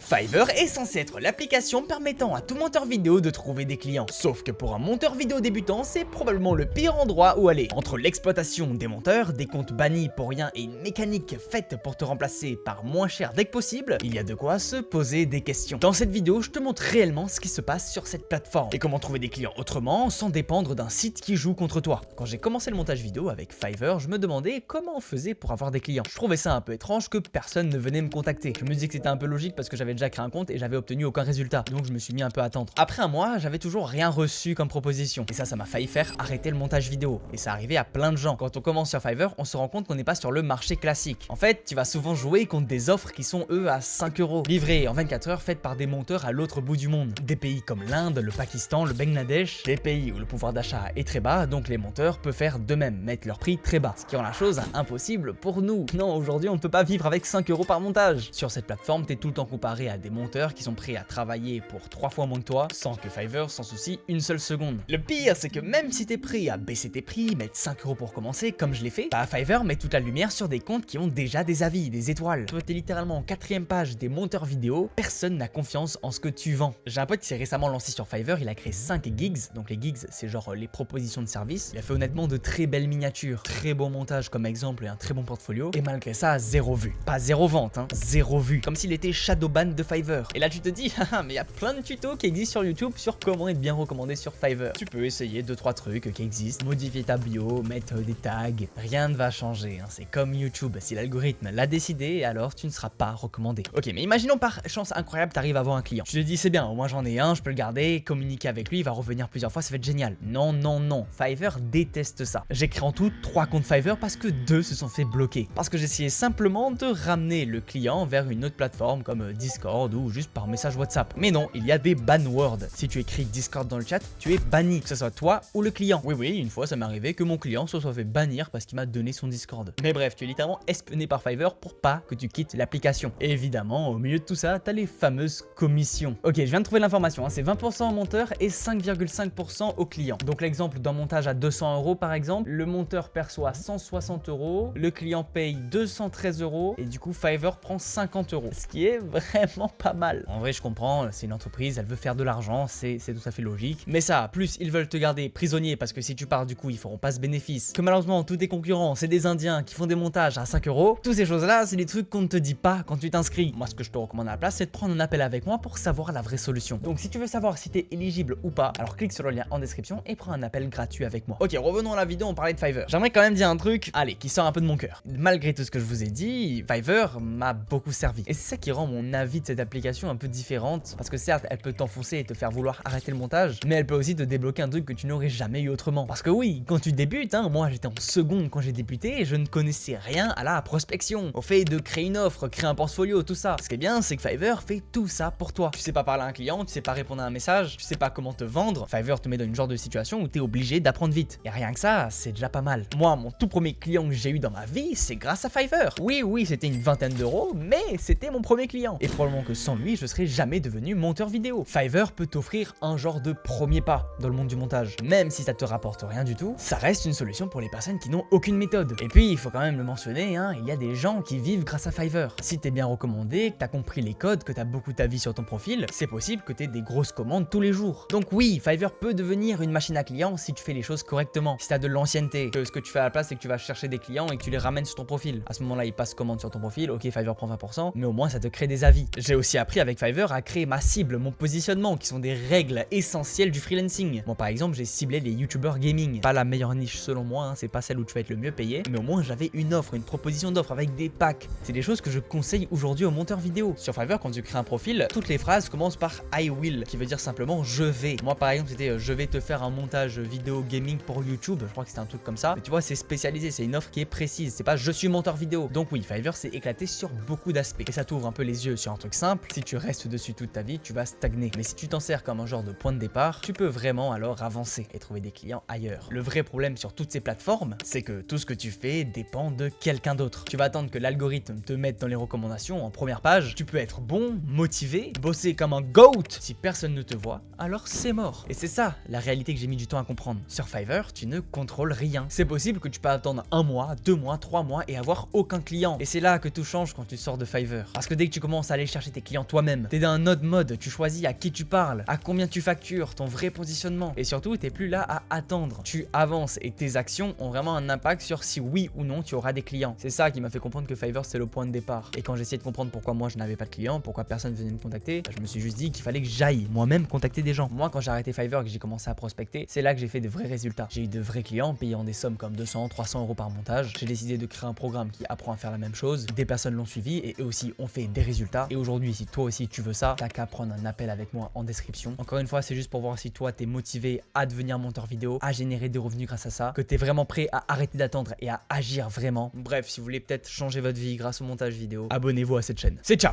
Fiverr est censé être l'application permettant à tout monteur vidéo de trouver des clients. Sauf que pour un monteur vidéo débutant, c'est probablement le pire endroit où aller. Entre l'exploitation des monteurs, des comptes bannis pour rien et une mécanique faite pour te remplacer par moins cher dès que possible, il y a de quoi se poser des questions. Dans cette vidéo, je te montre réellement ce qui se passe sur cette plateforme et comment trouver des clients autrement sans dépendre d'un site qui joue contre toi. Quand j'ai commencé le montage vidéo avec Fiverr, je me demandais comment on faisait pour avoir des clients. Je trouvais ça un peu étrange que personne ne venait me contacter. Je me disais que c'était un peu logique parce que j'avais déjà créé un compte et j'avais obtenu aucun résultat. Donc je me suis mis un peu à attendre. Après un mois, j'avais toujours rien reçu comme proposition. Et ça m'a failli faire arrêter le montage vidéo. Et ça arrivait à plein de gens. Quand on commence sur Fiverr, on se rend compte qu'on n'est pas sur le marché classique. En fait, tu vas souvent jouer contre des offres qui sont eux à 5 €, livrées en 24 heures, faites par des monteurs à l'autre bout du monde. Des pays comme l'Inde, le Pakistan, le Bangladesh, des pays où le pouvoir d'achat est très bas, donc les monteurs peuvent faire d'eux-mêmes, mettre leur prix très bas. Ce qui rend la chose impossible pour nous. Non, aujourd'hui on ne peut pas vivre avec 5 € par montage. Sur cette plateforme, t'es tout le temps comparé à des monteurs qui sont prêts à travailler pour 3 fois moins que toi, sans que Fiverr s'en soucie une seule seconde. Le pire, c'est que même si t'es prêt à baisser tes prix, mettre 5 € pour commencer, comme je l'ai fait, bah Fiverr met toute la lumière sur des comptes qui ont déjà des avis, des étoiles. Toi, t'es littéralement en 4ème page des monteurs vidéo, personne n'a confiance en ce que tu vends. J'ai un pote qui s'est récemment lancé sur Fiverr, il a créé 5 gigs, donc les gigs, c'est genre les propositions de service. Il a fait honnêtement de très belles miniatures, très beau montage comme exemple et un très bon portfolio, et malgré ça, 0 vues. Pas 0 vente, hein, 0 vues. Comme s'il était shadowban de Fiverr. Et là, tu te dis, haha, mais il y a plein de tutos qui existent sur YouTube sur comment être bien recommandé sur Fiverr. Tu peux essayer 2-3 trucs qui existent, modifier ta bio, mettre des tags, rien ne va changer, hein. C'est comme YouTube, si l'algorithme l'a décidé, alors tu ne seras pas recommandé. Ok, mais imaginons par chance incroyable, t'arrives à avoir un client. Tu te dis, c'est bien, au moins j'en ai un, je peux le garder, communiquer avec lui, il va revenir plusieurs fois, ça va être génial. Non, non, non, Fiverr déteste ça. J'ai créé en tout 3 comptes Fiverr parce que 2 se sont fait bloquer. Parce que j'essayais simplement de ramener le client vers une autre plateforme comme Discord ou juste par message WhatsApp. Mais non, il y a des ban words. Si tu écris Discord dans le chat, tu es banni, que ce soit toi ou le client. Oui, une fois ça m'est arrivé que mon client se soit fait bannir parce qu'il m'a donné son Discord. Mais bref, tu es littéralement espionné par Fiverr pour pas que tu quittes l'application. Et évidemment, au milieu de tout ça, t'as les fameuses commissions. Ok, je viens de trouver l'information, hein, c'est 20% au monteur et 5,5% au client. Donc l'exemple d'un montage à 200 € par exemple, le monteur perçoit 160 €, le client paye 213 € et du coup Fiverr prend 50 €. Ce qui est vraiment pas mal. En vrai, je comprends, c'est une entreprise, elle veut faire de l'argent, c'est tout à fait logique. Mais ça, plus ils veulent te garder prisonnier parce que si tu pars du coup, ils feront pas ce bénéfice. Que malheureusement, tous tes concurrents, c'est des Indiens qui font des montages à 5 €. Toutes ces choses-là, c'est des trucs qu'on ne te dit pas quand tu t'inscris. Moi, ce que je te recommande à la place, c'est de prendre un appel avec moi pour savoir la vraie solution. Donc si tu veux savoir si t'es éligible ou pas, alors clique sur le lien en description et prends un appel gratuit avec moi. Ok, revenons à la vidéo, on parlait de Fiverr. J'aimerais quand même dire un truc, allez, qui sort un peu de mon cœur. Malgré tout ce que je vous ai dit, Fiverr m'a beaucoup servi. Et c'est ça qui rend mon avis de cette application un peu différente. Parce que certes, elle peut t'enfoncer et te faire vouloir arrêter le montage, mais elle peut aussi te débloquer un truc que tu n'aurais jamais eu autrement. Parce que oui, quand tu débutes, hein, moi j'étais en seconde quand j'ai débuté et je ne connaissais rien à la prospection, au fait de créer une offre, créer un portfolio, tout ça. Ce qui est bien, c'est que Fiverr fait tout ça pour toi. Tu sais pas parler à un client, tu sais pas répondre à un message, tu sais pas comment te vendre. Fiverr te met dans une genre de situation où t'es obligé d'apprendre vite. Et rien que ça, c'est déjà pas mal. Moi, mon tout premier client que j'ai eu dans ma vie, c'est grâce à Fiverr. Oui, c'était une vingtaine d'euros, mais c'était mon premier client. Et probablement que sans lui, je serais jamais devenu monteur vidéo. Fiverr peut t'offrir un genre de premier pas dans le monde du montage. Même si ça te rapporte rien du tout, ça reste une solution pour les personnes qui n'ont aucune méthode. Et puis, il faut quand même le mentionner, hein, il y a des gens qui vivent grâce à Fiverr. Si t'es bien recommandé, que t'as compris les codes, que t'as beaucoup d'avis sur ton profil, c'est possible que t'aies des grosses commandes tous les jours. Donc oui, Fiverr peut devenir une machine à clients si tu fais les choses correctement. Si t'as de l'ancienneté, que ce que tu fais à la place, c'est que tu vas chercher des clients et que tu les ramènes sur ton profil. À ce moment-là, ils passent commande sur ton profil, ok, Fiverr prend 20%, mais au moins ça te crée des avis. J'ai aussi appris avec Fiverr à créer ma cible, mon positionnement, qui sont des règles essentielles du freelancing. Moi par exemple, j'ai ciblé les youtubeurs gaming. Pas la meilleure niche selon moi, hein, c'est pas celle où tu vas être le mieux payé, mais au moins j'avais une offre, une proposition d'offre avec des packs. C'est des choses que je conseille aujourd'hui aux monteurs vidéo. Sur Fiverr, quand tu crées un profil, toutes les phrases commencent par I will, qui veut dire simplement je vais. Moi par exemple, c'était je vais te faire un montage vidéo gaming pour YouTube, je crois que c'était un truc comme ça. Mais tu vois, c'est spécialisé, c'est une offre qui est précise, c'est pas je suis monteur vidéo. Donc oui, Fiverr s'est éclaté sur beaucoup d'aspects. Et ça t'ouvre un peu les yeux sur un truc simple. Si tu restes dessus toute ta vie, tu vas stagner. Mais si tu t'en sers comme un genre de point de départ, tu peux vraiment alors avancer et trouver des clients ailleurs. Le vrai problème sur toutes ces plateformes, c'est que tout ce que tu fais dépend de quelqu'un d'autre. Tu vas attendre que l'algorithme te mette dans les recommandations en première page. Tu peux être bon, motivé, bosser comme un GOAT. Si personne ne te voit, alors c'est mort. Et c'est ça la réalité que j'ai mis du temps à comprendre. Sur Fiverr, tu ne contrôles rien. C'est possible que tu peux attendre 1 mois, 2 mois, 3 mois et avoir aucun client. Et c'est là que tout change quand tu sors de Fiverr. Parce que dès que tu commences à aller chercher chercher tes clients toi-même. T'es dans un autre mode, tu choisis à qui tu parles, à combien tu factures, ton vrai positionnement. Et surtout, t'es plus là à attendre. Tu avances et tes actions ont vraiment un impact sur si oui ou non tu auras des clients. C'est ça qui m'a fait comprendre que Fiverr c'est le point de départ. Et quand j'essayais de comprendre pourquoi moi je n'avais pas de clients, pourquoi personne venait me contacter, je me suis juste dit qu'il fallait que j'aille moi-même contacter des gens. Moi quand j'ai arrêté Fiverr et que j'ai commencé à prospecter, c'est là que j'ai fait de vrais résultats. J'ai eu de vrais clients payant des sommes comme 200, 300 euros par montage. J'ai décidé de créer un programme qui apprend à faire la même chose. Des personnes l'ont suivi et eux aussi ont fait des résultats. Et aujourd'hui, si toi aussi tu veux ça, t'as qu'à prendre un appel avec moi en description. Encore une fois, c'est juste pour voir si toi t'es motivé à devenir monteur vidéo, à générer des revenus grâce à ça, que t'es vraiment prêt à arrêter d'attendre et à agir vraiment. Bref, si vous voulez peut-être changer votre vie grâce au montage vidéo, abonnez-vous à cette chaîne. C'est ciao!